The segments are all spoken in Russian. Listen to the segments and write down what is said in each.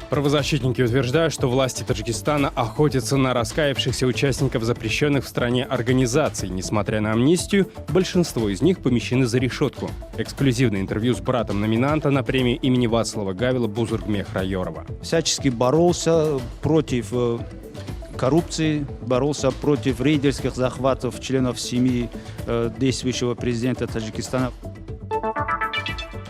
Правозащитники утверждают, что власти Таджикистана охотятся на раскаявшихся участников запрещенных в стране организаций. Несмотря на амнистию, большинство из них помещены за решетку. Эксклюзивное интервью с братом номинанта на премию имени Вацлава Гавела Бузургмехра Йорова. Всячески боролся против коррупции, боролся против рейдерских захватов членов семьи действующего президента Таджикистана.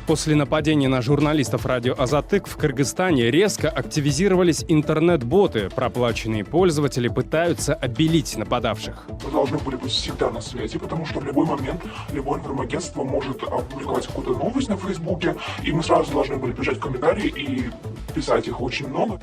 После нападения на журналистов радио «Азатык» в Кыргызстане резко активизировались интернет-боты. Проплаченные пользователи пытаются обелить нападавших. Мы должны были быть всегда на связи, потому что в любой момент любое информагентство может опубликовать какую-то новость на Фейсбуке, и мы сразу должны были писать комментарии и писать их очень много.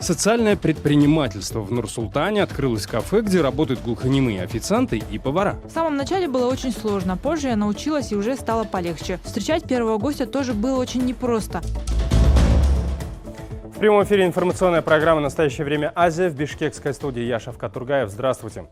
Социальное предпринимательство в Нур-Султане открылось кафе, где работают глухонемые официанты и повара. В самом начале было очень сложно, позже я научилась и уже стало полегче. Встречать первого гостя тоже было очень непросто. В прямом эфире информационная программа «Настоящее время Азия» в бишкекской студии я Шавкат Тургаев. Здравствуйте.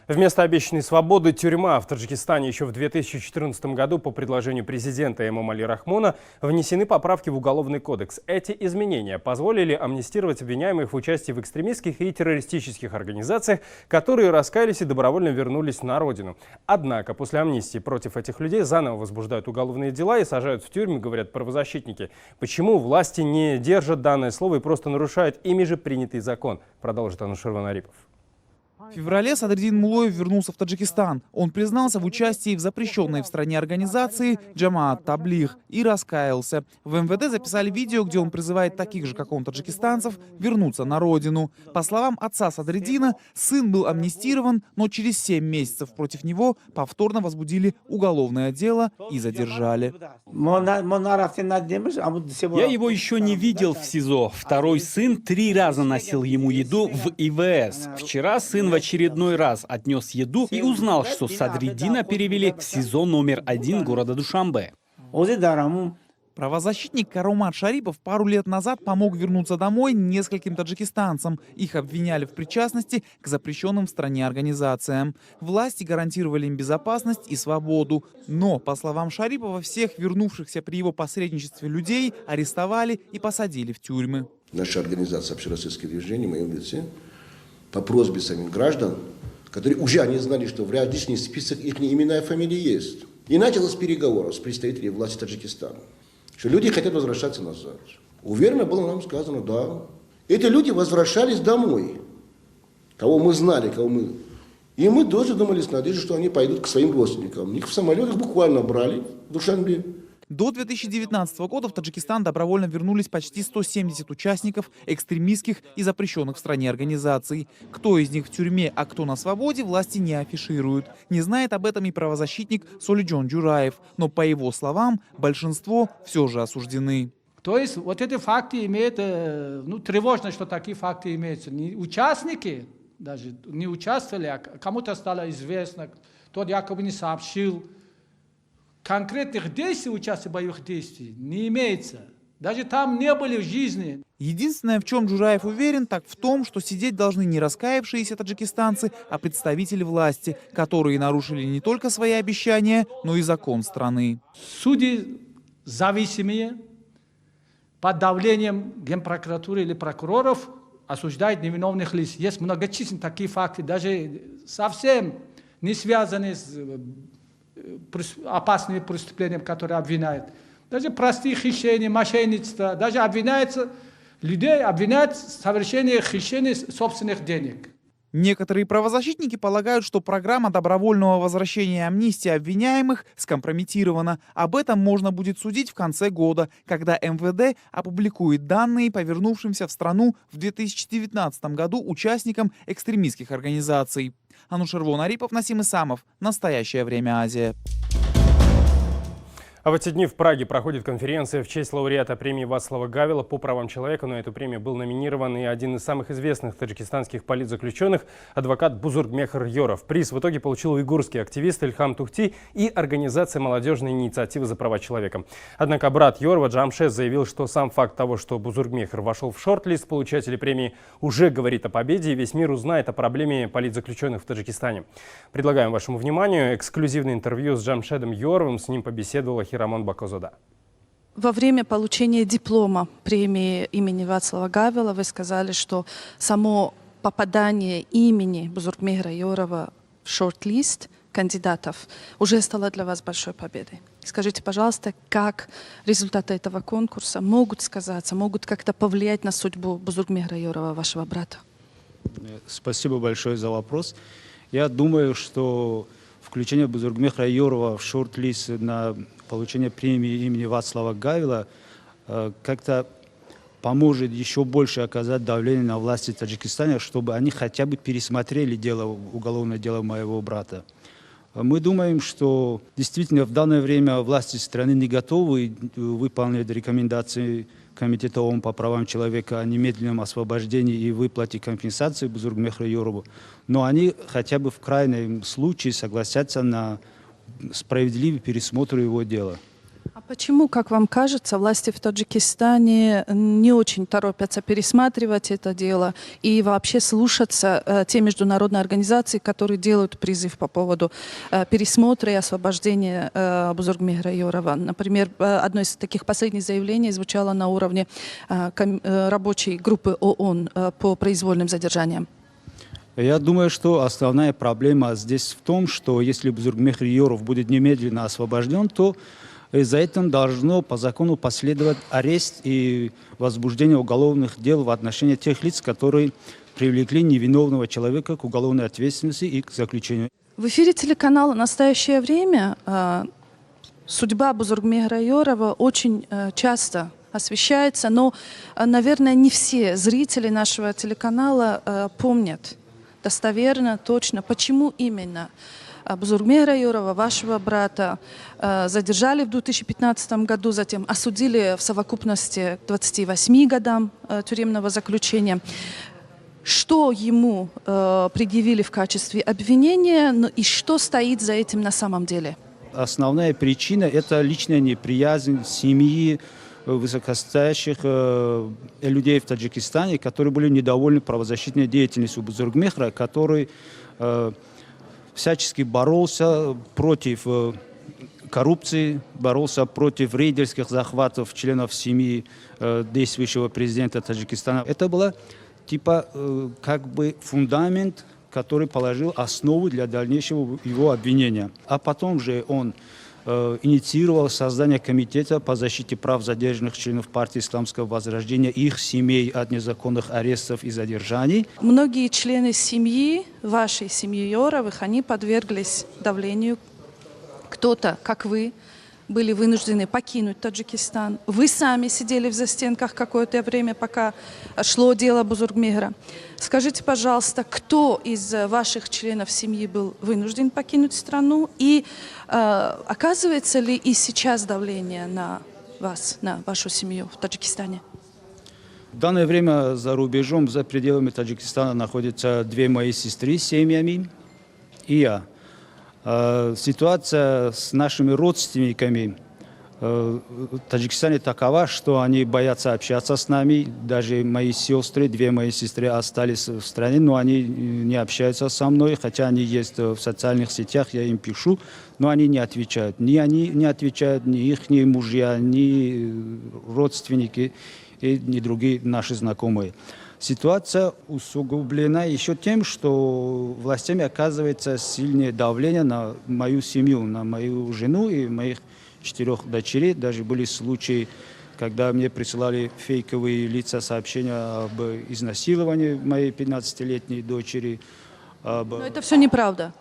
Вместо обещанной свободы тюрьма в Таджикистане еще в 2014 году по предложению президента Эмомали Рахмона внесены поправки в Уголовный кодекс. Эти изменения позволили амнистировать обвиняемых в участии в экстремистских и террористических организациях, которые раскаялись и добровольно вернулись на родину. Однако после амнистии против этих людей заново возбуждают уголовные дела и сажают в тюрьмы, говорят правозащитники. Почему власти не держат данное слово и просто нарушают ими же принятый закон? Продолжит Анушерван Арипов. В феврале Садриддин Муллоев вернулся в Таджикистан. Он признался в участии в запрещенной в стране организации Джамаат Таблигh и раскаялся. В МВД записали видео, где он призывает таких же, как он, таджикистанцев, вернуться на родину. По словам отца Садриддина, сын был амнистирован, но через 7 месяцев против него повторно возбудили уголовное дело и задержали. Я его еще не видел в СИЗО. Второй сын 3 раза носил ему еду в ИВС. Вчера сын в очередной раз отнес еду и узнал, что Садриддина перевели в СИЗО номер 1 города Душанбе. Правозащитник Каромат Шарипов пару лет назад помог вернуться домой нескольким таджикистанцам. Их обвиняли в причастности к запрещенным в стране организациям. Власти гарантировали им безопасность и свободу. Но, по словам Шарипова, всех вернувшихся при его посредничестве людей арестовали и посадили в тюрьмы. Наша организация «Общероссийское движение», в моем лице, по просьбе самих граждан, которые уже они знали, что в различных списках их имена и фамилии есть. И началось переговоров с представителями власти Таджикистана, что люди хотят возвращаться назад. Уверенно было нам сказано, да. Эти люди возвращались домой. Кого мы знали, кого мы... И мы тоже думали с надеждой, что они пойдут к своим родственникам. Их в самолетах буквально брали в Душанбе. До 2019 года в Таджикистан добровольно вернулись почти 170 участников экстремистских и запрещенных в стране организаций. Кто из них в тюрьме, а кто на свободе, власти не афишируют. Не знает об этом и правозащитник Солиджон Джураев. Но, по его словам, большинство все же осуждены. То есть вот эти факты имеют, тревожно, что такие факты имеются. Не участники даже не участвовали, а кому-то стало известно, тот якобы не сообщил. Конкретных действий, участия в боевых действиях не имеется. Даже там не были в жизни. Единственное, в чем Джураев уверен, так в том, что сидеть должны не раскаявшиеся таджикистанцы, а представители власти, которые нарушили не только свои обещания, но и закон страны. Судьи зависимые, под давлением генпрокуратуры или прокуроров осуждают невиновных лиц. Есть многочисленные такие факты, даже совсем не связанные с опасными преступлениями, которые обвиняют. Даже простые хищения, мошенничество, даже людей обвиняют в совершении хищения собственных денег. Некоторые правозащитники полагают, что программа добровольного возвращения амнистии обвиняемых скомпрометирована. Об этом можно будет судить в конце года, когда МВД опубликует данные по вернувшимся в страну в 2019 году участникам экстремистских организаций. Анушерван Арипов, Насим Исамов. Настоящее время Азия. А в эти дни в Праге проходит конференция в честь лауреата премии Вацлава Гавела по правам человека. На эту премию был номинирован и один из самых известных таджикистанских политзаключенных, адвокат Бузургмехр Йоров. Приз в итоге получил уйгурский активист Ильхам Тухти и организация «Молодежная инициатива за права человека». Однако брат Йорова Джамшед заявил, что сам факт того, что Бузургмехр вошел в шорт-лист получателей премии, уже говорит о победе, и весь мир узнает о проблеме политзаключенных в Таджикистане. Предлагаем вашему вниманию эксклюзивное интервью с Джамшедом Йоровым. С ним побеседовала Хирамон Бакозада. Во время получения диплома премии имени Вацлава Гавела вы сказали, что само попадание имени Бузургмехра Йорова в шорт-лист кандидатов уже стало для вас большой победой. Скажите, пожалуйста, как результаты этого конкурса могут сказаться, могут как-то повлиять на судьбу Бузургмехра Йорова, вашего брата? Спасибо большое за вопрос. Я думаю, что включение Бузургмехра Йорова в шорт-лист на получение премии имени Вацлава Гавела как-то поможет еще больше оказать давление на власти Таджикистана, чтобы они хотя бы пересмотрели уголовное дело моего брата. Мы думаем, что действительно в данное время власти страны не готовы выполнять рекомендации Комитета ООН по правам человека о немедленном освобождении и выплате компенсации Бузургмехру Йорову, но они хотя бы в крайнем случае согласятся на справедливый пересмотр его дела. А почему, как вам кажется, власти в Таджикистане не очень торопятся пересматривать это дело и вообще слушаться те международные организации, которые делают призыв по поводу пересмотра и освобождения Бузургмехра Йорова? Например, одно из таких последних заявлений звучало на уровне рабочей группы ООН по произвольным задержаниям. Я думаю, что основная проблема здесь в том, что если Бузургмехр Йоров будет немедленно освобожден, то за этим должно по закону последовать арест и возбуждение уголовных дел в отношении тех лиц, которые привлекли невиновного человека к уголовной ответственности и к заключению. В эфире телеканала «Настоящее время» судьба Бузургмехра Йорова очень часто освещается, но, наверное, не все зрители нашего телеканала помнят достоверно, точно, почему именно Бузургмехра Йорова, вашего брата, задержали в 2015 году, затем осудили в совокупности к 28 годам тюремного заключения. Что ему предъявили в качестве обвинения, и что стоит за этим на самом деле? Основная причина – это личная неприязнь семьи высокостоящих людей в Таджикистане, которые были недовольны правозащитной деятельностью Бузургмехра, который всячески боролся против коррупции, боролся против рейдерских захватов членов семьи действующего президента Таджикистана. Это было как бы фундамент, который положил основу для дальнейшего его обвинения. А потом же он инициировал создание комитета по защите прав задержанных членов партии Исламского Возрождения и их семей от незаконных арестов и задержаний. Многие члены семьи, вашей семьи Йоровых, они подверглись давлению. Кто-то, как вы, были вынуждены покинуть Таджикистан. Вы сами сидели в застенках какое-то время, пока шло дело Бузургмехра. Скажите, пожалуйста, кто из ваших членов семьи был вынужден покинуть страну? И оказывается ли и сейчас давление на вас, на вашу семью в Таджикистане? В данное время за рубежом, за пределами Таджикистана находятся две мои сестры с семьями и я. Ситуация с нашими родственниками в Таджикистане такова, что они боятся общаться с нами. Даже мои сестры, две мои сестры остались в стране, но они не общаются со мной, хотя они есть в социальных сетях, я им пишу, но они не отвечают. Ни они не отвечают, ни их мужья, ни родственники и ни другие наши знакомые. Ситуация усугублена еще тем, что властями оказывается сильное давление на мою семью, на мою жену и моих 4 дочерей. Даже были случаи, когда мне присылали фейковые лица сообщения об изнасиловании моей 15-летней дочери. Но это все неправда.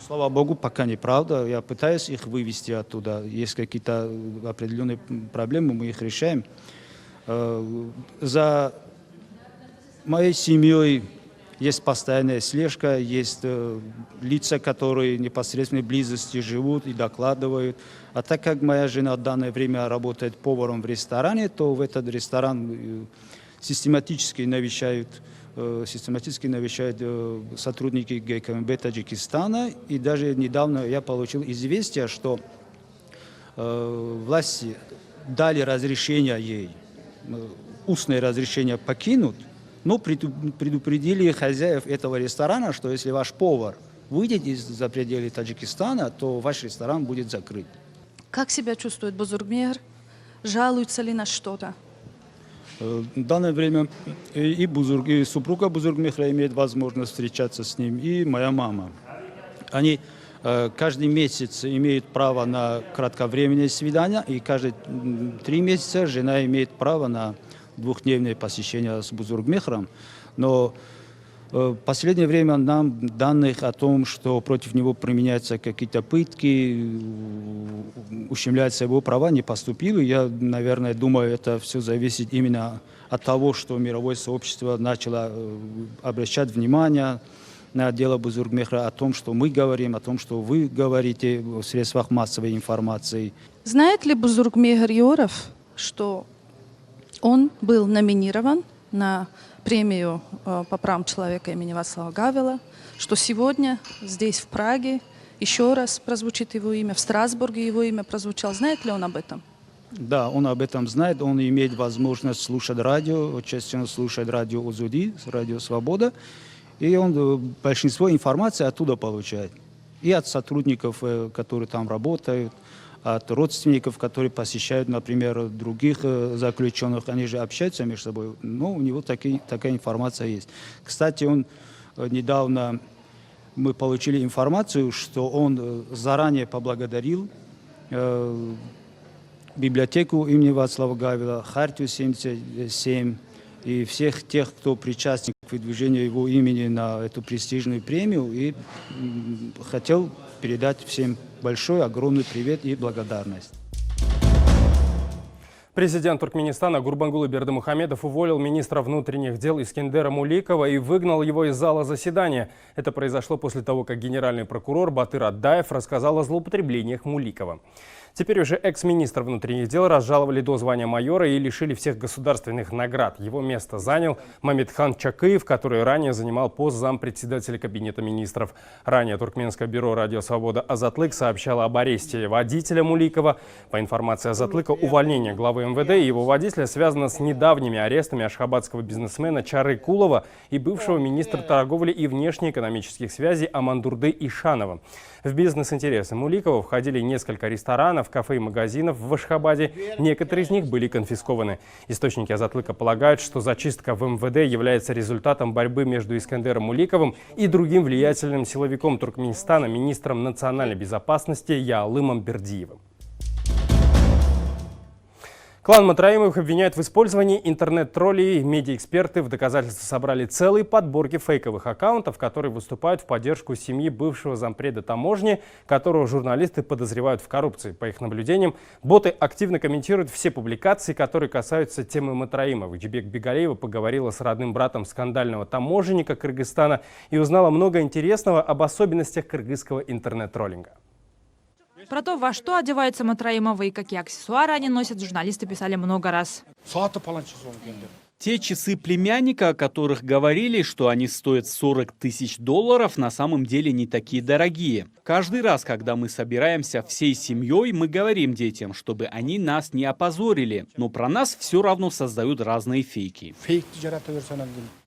Слава Богу, пока неправда. Я пытаюсь их вывести оттуда. Есть какие-то определенные проблемы, мы их решаем. За моей семьей есть постоянная слежка, есть лица, которые в непосредственной близости живут и докладывают. А так как моя жена в данное время работает поваром в ресторане, то в этот ресторан систематически навещают сотрудники ГКМБ Таджикистана. И даже недавно я получил известие, что власти дали разрешение ей, устное разрешение покинуть, но предупредили хозяев этого ресторана, что если ваш повар выйдет за пределы Таджикистана, то ваш ресторан будет закрыт. Как себя чувствует Бузургмехр жалуются ли на что-то. В данное время и супруга Бузургмехра имеет возможность встречаться с ним, и моя мама. Они каждый месяц имеют право на кратковременные свидания, и каждые 3 месяца жена имеет право на двухдневное посещение с Бузургмехром. Но в последнее время нам данных о том, что против него применяются какие-то пытки, ущемляются его права, не поступило. Я, наверное, думаю, это все зависит именно от того, что мировое сообщество начало обращать внимание на дело Бузургмехра, о том, что мы говорим, о том, что вы говорите в средствах массовой информации. Знает ли Бузургмехр Йоров, что он был номинирован на премию по правам человека имени Вацлава Гавела, что сегодня здесь, в Праге, еще раз прозвучит его имя, в Страсбурге его имя прозвучало. Знает ли он об этом? Да, он об этом знает, он имеет возможность слушать радио, чаще слушает радио ОЗУДИ, радио «Свобода», и он большинство информации оттуда получает. И от сотрудников, которые там работают, от родственников, которые посещают, например, других заключенных, они же общаются между собой, но у него такая информация есть. Кстати, недавно мы получили информацию, что он заранее поблагодарил библиотеку имени Вацлава Гавела, Хартию 77 и всех тех, кто причастен к выдвижению его имени на эту престижную премию, и хотел передать всем большой, огромный привет и благодарность. Президент Туркменистана Гурбангулы Бердымухамедов уволил министра внутренних дел Искендера Муликова и выгнал его из зала заседания. Это произошло после того, как генеральный прокурор Батыр Аддаев рассказал о злоупотреблениях Муликова. Теперь уже экс-министр внутренних дел разжаловали до звания майора и лишили всех государственных наград. Его место занял Мамедхан Чакыев, который ранее занимал пост зампредседателя кабинета министров. Ранее туркменское бюро «Радио Свобода» Азатлык сообщало об аресте водителя Муликова. По информации Азатлыка, увольнение главы МВД и его водителя связано с недавними арестами ашхабадского бизнесмена Чары Кулова и бывшего министра торговли и внешнеэкономических связей Амандурды Ишанова. В бизнес-интересы Муликова входили несколько ресторанов, кафе и магазинов в Ашхабаде. Некоторые из них были конфискованы. Источники Азатлыка полагают, что зачистка в МВД является результатом борьбы между Искендером Муликовым и другим влиятельным силовиком Туркменистана, министром национальной безопасности Яалымом Бердиевым. Клан Матраимовых обвиняют в использовании интернет-троллей. Медиаэксперты в доказательство собрали целые подборки фейковых аккаунтов, которые выступают в поддержку семьи бывшего зампреда таможни, которого журналисты подозревают в коррупции. По их наблюдениям, боты активно комментируют все публикации, которые касаются темы Матраимовых. Джибек Бегалиева поговорила с родным братом скандального таможенника Кыргызстана и узнала много интересного об особенностях кыргызского интернет-троллинга. Про то, во что одеваются Матраимовы и какие аксессуары они носят, журналисты писали много раз. Те часы племянника, о которых говорили, что они стоят $40 000, на самом деле не такие дорогие. Каждый раз, когда мы собираемся всей семьей, мы говорим детям, чтобы они нас не опозорили. Но про нас все равно создают разные фейки.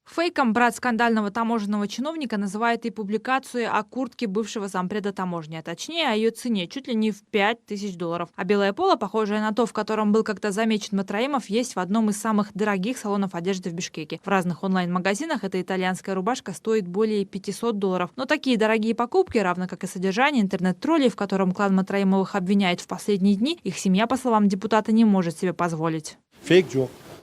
Фейком брат скандального таможенного чиновника называет и публикацию о куртке бывшего зампреда таможни, а точнее о ее цене чуть ли не в $5000. А белое поло, похожее на то, в котором был как-то замечен Матраимов, есть в одном из самых дорогих салонов одежды в Бишкеке. В разных онлайн-магазинах эта итальянская рубашка стоит более $500. Но такие дорогие покупки, равно как и содержание интернет-троллей, в котором клан Матраимовых обвиняет в последние дни, их семья, по словам депутата, не может себе позволить.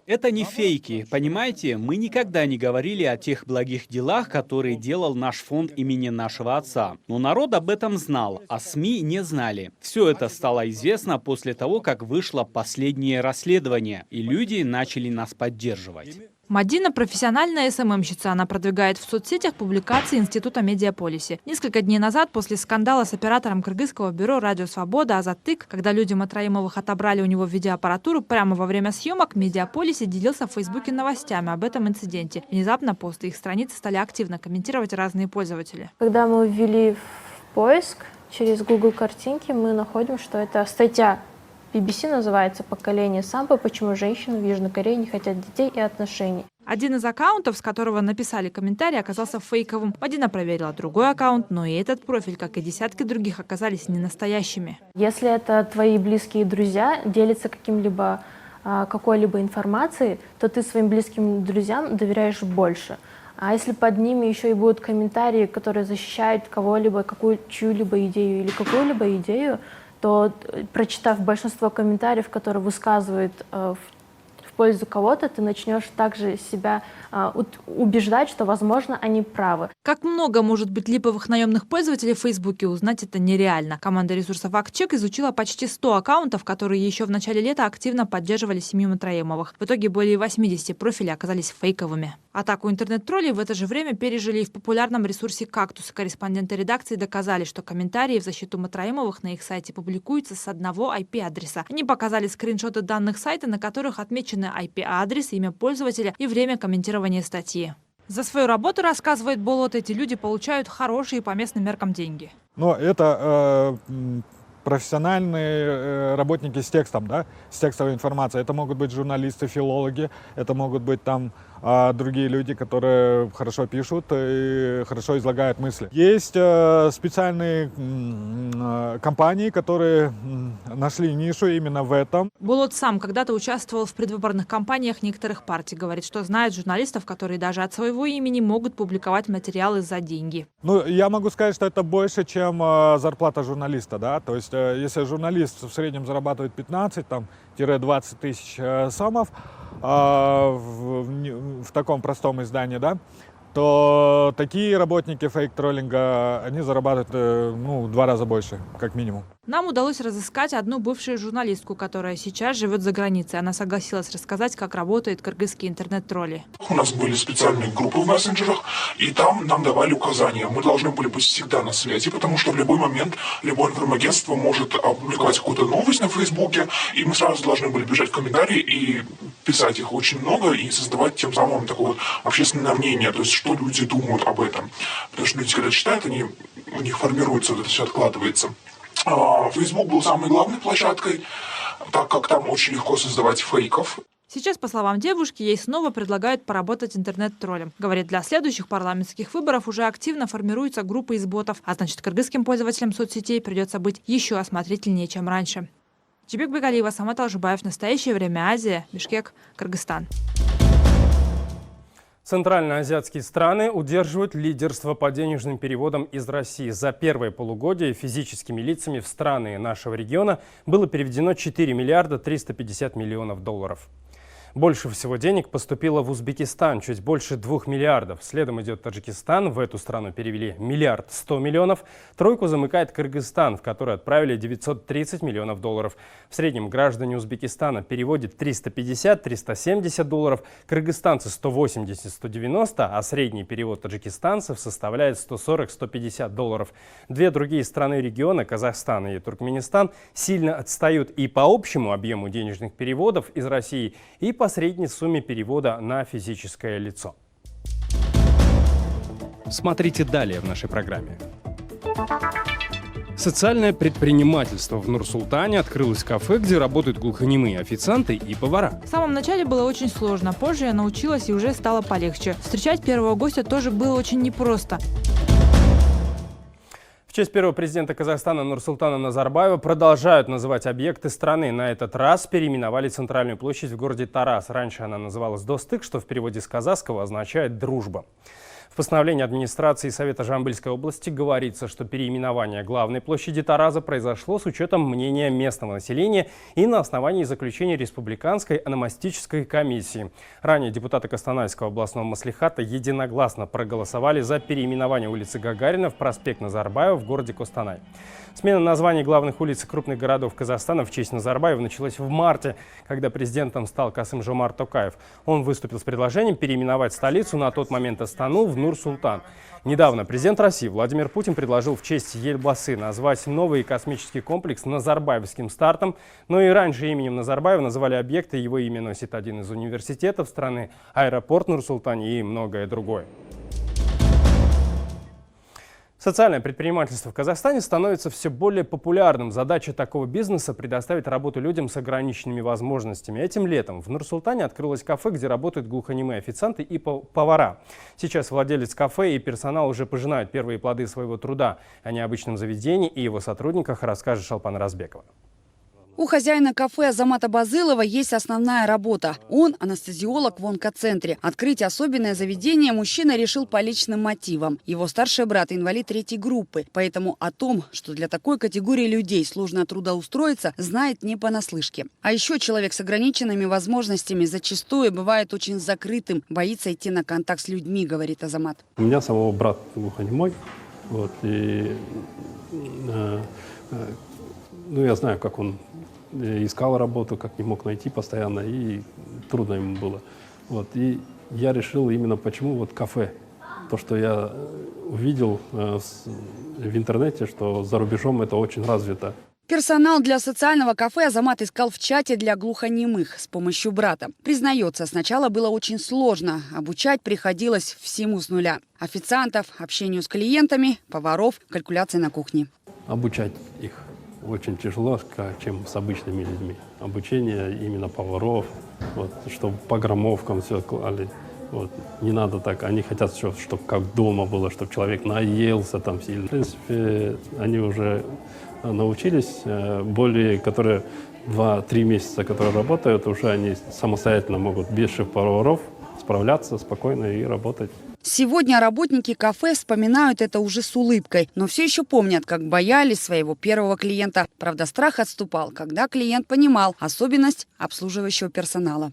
Это не фейки, понимаете? Мы никогда не говорили о тех благих делах, которые делал наш фонд имени нашего отца. Но народ об этом знал, а СМИ не знали. Все это стало известно после того, как вышло последнее расследование, и люди начали нас поддерживать. Мадина – профессиональная СММщица. Она продвигает в соцсетях публикации Института Медиаполиси. Несколько дней назад, после скандала с оператором кыргызского бюро «Радио Свобода» Азаттык, когда люди Матраимовых отобрали у него видеоаппаратуру прямо во время съемок, Медиаполиси делился в Фейсбуке новостями об этом инциденте. Внезапно посты их страницы стали активно комментировать разные пользователи. Когда мы ввели в поиск через Google картинки, мы находим, что это статья BBC называется «Поколение самбо. Почему женщины в Южной Корее не хотят детей и отношений». Один из аккаунтов, с которого написали комментарий, оказался фейковым. Мадина проверила другой аккаунт, но и этот профиль, как и десятки других, оказались ненастоящими. Если это твои близкие друзья делятся какой-либо информацией, то ты своим близким друзьям доверяешь больше. А если под ними еще и будут комментарии, которые защищают кого-либо, чью-либо идею или какую-либо идею, то, прочитав большинство комментариев, которые высказывают в пользу кого-то, ты начнешь также себя убеждать, что, возможно, они правы. Как много может быть липовых наемных пользователей в Фейсбуке, узнать это нереально. Команда ресурса «Фактчек» изучила почти 100 аккаунтов, которые еще в начале лета активно поддерживали семью Матраимовых. В итоге более 80 профилей оказались фейковыми. Атаку интернет-троллей в это же время пережили и в популярном ресурсе «Кактус». Корреспонденты редакции доказали, что комментарии в защиту Матраимовых на их сайте публикуются с одного IP-адреса. Они показали скриншоты данных сайта, на которых отмечены IP-адрес, имя пользователя и время комментирования статьи. За свою работу, рассказывает Болот, эти люди получают хорошие по местным меркам деньги. Но это профессиональные работники с текстом, да, с текстовой информацией. Это могут быть журналисты, филологи, это могут быть там другие люди, которые хорошо пишут и хорошо излагают мысли. Есть специальные компании, которые нашли нишу именно в этом. Болот сам когда-то участвовал в предвыборных кампаниях некоторых партий. Говорит, что знает журналистов, которые даже от своего имени могут публиковать материалы за деньги. Ну, я могу сказать, что это больше, чем зарплата журналиста, да. То есть, если журналист в среднем зарабатывает 15-20 тысяч сомов в таком простом издании, да, то такие работники фейк-троллинга, они зарабатывают в 2 раза больше, как минимум. Нам удалось разыскать одну бывшую журналистку, которая сейчас живет за границей. Она согласилась рассказать, как работают кыргызские интернет-тролли. У нас были специальные группы в мессенджерах, и там нам давали указания. Мы должны были быть всегда на связи, потому что в любой момент любое информагентство может опубликовать какую-то новость на Фейсбуке, и мы сразу должны были бежать в комментарии и писать их очень много, и создавать тем самым такое вот общественное мнение, то есть что люди думают об этом. Потому что люди, когда читают, у них формируется, вот это все откладывается. Facebook был самой главной площадкой, так как там очень легко создавать фейков. Сейчас, по словам девушки, ей снова предлагают поработать интернет-троллем. Говорит, для следующих парламентских выборов уже активно формируются группы из ботов, а значит, кыргызским пользователям соцсетей придется быть еще осмотрительнее, чем раньше. Чебек Бегалиева, Самат Алжибаев. Настоящее время. Азия. Бишкек, Кыргызстан. Центральноазиатские страны удерживают лидерство по денежным переводам из России. За первое полугодие физическими лицами в страны нашего региона было переведено 4 миллиарда 350 миллионов долларов. Больше всего денег поступило в Узбекистан, чуть больше 2 миллиардов. Следом идет Таджикистан, в эту страну перевели 1 100 миллионов. Тройку замыкает Кыргызстан, в который отправили 930 миллионов долларов. В среднем граждане Узбекистана переводят 350-370 долларов, кыргызстанцы 180-190, а средний перевод таджикистанцев составляет 140-150 долларов. Две другие страны региона, Казахстан и Туркменистан, сильно отстают и по общему объему денежных переводов из России, и по средней сумме перевода на физическое лицо. Смотрите далее в нашей программе. Социальное предпринимательство в Нур-Султане. Открылось кафе, где работают глухонемые официанты и повара. В самом начале было очень сложно, позже я научилась и уже стало полегче. Встречать первого гостя тоже было очень непросто. В честь первого президента Казахстана Нурсултана Назарбаева продолжают называть объекты страны. На этот раз переименовали центральную площадь в городе Тарас. Раньше она называлась Достык, что в переводе с казахского означает «дружба». В постановлении администрации Совета Жамбыльской области говорится, что переименование главной площади Тараза произошло с учетом мнения местного населения и на основании заключения Республиканской ономастической комиссии. Ранее депутаты Костанайского областного маслихата единогласно проголосовали за переименование улицы Гагарина в проспект Назарбаева в городе Костанай. Смена названий главных улиц крупных городов Казахстана в честь Назарбаева началась в марте, когда президентом стал Касым-Жомарт Токаев. Он выступил с предложением переименовать столицу, на тот момент Астану, в Нур-Султан. Недавно президент России Владимир Путин предложил в честь Ельбасы назвать новый космический комплекс Назарбаевским стартом. Но и раньше именем Назарбаева называли объекты, его имя носит один из университетов страны, аэропорт Нур-Султане и многое другое. Социальное предпринимательство в Казахстане становится все более популярным. Задача такого бизнеса – предоставить работу людям с ограниченными возможностями. Этим летом в Нур-Султане открылось кафе, где работают глухонемые официанты и повара. Сейчас владелец кафе и персонал уже пожинают первые плоды своего труда. О необычном заведении и его сотрудниках расскажет Шолпан Разбекова. У хозяина кафе Азамата Базылова есть основная работа. Он анестезиолог в онкоцентре. Открыть особенное заведение мужчина решил по личным мотивам. Его старший брат – инвалид 3-й группы. Поэтому о том, что для такой категории людей сложно трудоустроиться, знает не понаслышке. А еще человек с ограниченными возможностями зачастую бывает очень закрытым, боится идти на контакт с людьми, говорит Азамат. У меня самого брат глухонемой. Я знаю, как он искал работу, как не мог найти постоянно, и трудно ему было. И я решил именно почему кафе. То, что я увидел в интернете, что за рубежом это очень развито. Персонал для социального кафе Азамат искал в чате для глухонемых с помощью брата. Признается, сначала было очень сложно. Обучать приходилось всему с нуля. Официантов, общению с клиентами, поваров, калькуляции на кухне. Обучать их очень тяжело, чем с обычными людьми. Обучение именно поваров, чтобы по граммовкам все клали. Не надо так. Они хотят, чтобы как дома было, чтобы человек наелся там сильно. В принципе, они уже научились, которые 2-3 месяца, которые работают, уже они самостоятельно могут без шеф-поваров справляться спокойно и работать. Сегодня работники кафе вспоминают это уже с улыбкой, но все еще помнят, как боялись своего первого клиента. Правда, страх отступал, когда клиент понимал особенность обслуживающего персонала.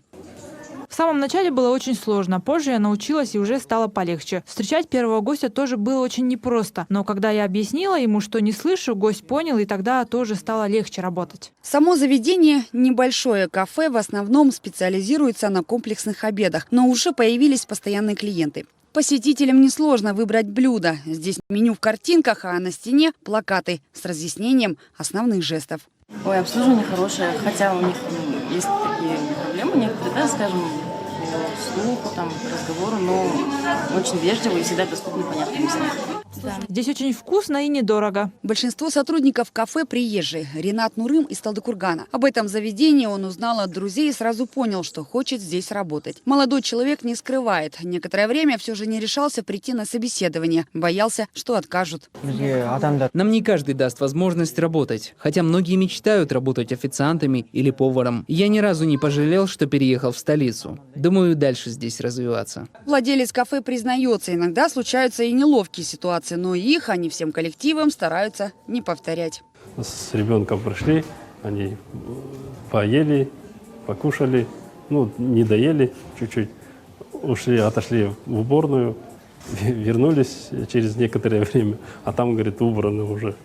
В самом начале было очень сложно, позже я научилась и уже стало полегче. Встречать первого гостя тоже было очень непросто, но когда я объяснила ему, что не слышу, гость понял, и тогда тоже стало легче работать. Само заведение – небольшое кафе, в основном специализируется на комплексных обедах, но уже появились постоянные клиенты. Посетителям несложно выбрать блюдо. Здесь меню в картинках, а на стене плакаты с разъяснением основных жестов. Обслуживание хорошее, хотя у них есть такие проблемы некоторые, скажем, слуху, разговору, но очень вежливо и всегда доступны понятным языком. Здесь очень вкусно и недорого. Большинство сотрудников кафе приезжие. Ринат Нурым из Талдыкургана. Об этом заведении он узнал от друзей и сразу понял, что хочет здесь работать. Молодой человек не скрывает. Некоторое время все же не решался прийти на собеседование. Боялся, что откажут. Нам не каждый даст возможность работать. Хотя многие мечтают работать официантами или поваром. Я ни разу не пожалел, что переехал в столицу. Думаю, дальше здесь развиваться. Владелец кафе признается, иногда случаются и неловкие ситуации, но их они всем коллективом стараются не повторять. С ребенком пришли, они поели, покушали, не доели чуть-чуть, отошли в уборную, вернулись через некоторое время, а там, говорит, убраны уже.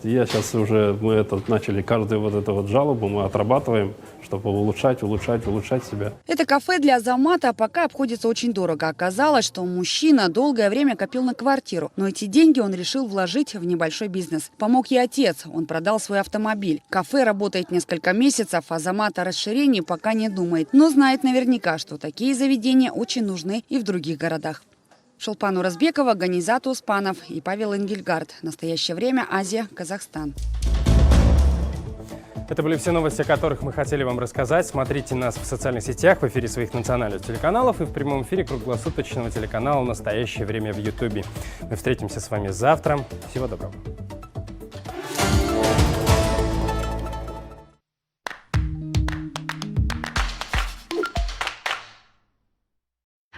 Я сейчас уже, мы начали каждую жалобу мы отрабатываем, чтобы улучшать себя. Это кафе для Азамата пока обходится очень дорого. Оказалось, что мужчина долгое время копил на квартиру, но эти деньги он решил вложить в небольшой бизнес. Помог и отец, он продал свой автомобиль. Кафе работает несколько месяцев, Азамат о расширении пока не думает, но знает наверняка, что такие заведения очень нужны и в других городах. Шолпан Разбекова, Ганизат Успанов и Павел Энгельгард. Настоящее время. Азия, Казахстан. Это были все новости, о которых мы хотели вам рассказать. Смотрите нас в социальных сетях, в эфире своих национальных телеканалов и в прямом эфире круглосуточного телеканала «Настоящее время» в Ютубе. Мы встретимся с вами завтра. Всего доброго.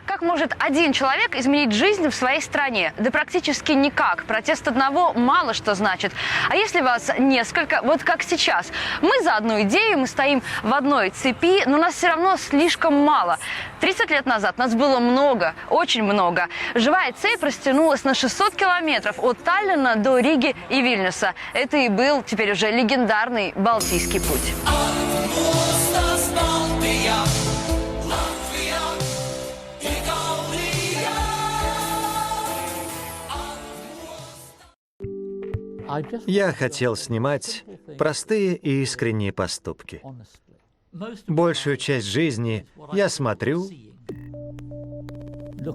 Как может один человек изменить жизнь в своей стране? Да практически никак. Протест одного мало что значит. А если вас несколько, вот как сейчас, мы за одну идею, мы стоим в одной цепи, но нас все равно слишком мало. 30 лет назад нас было много, очень много. Живая цепь растянулась на 600 километров от Таллина до Риги и Вильнюса. Это и был теперь уже легендарный Балтийский путь. Я хотел снимать простые и искренние поступки. Большую часть жизни я смотрю,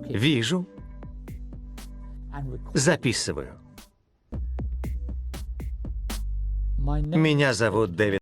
вижу, записываю. Меня зовут Дэвид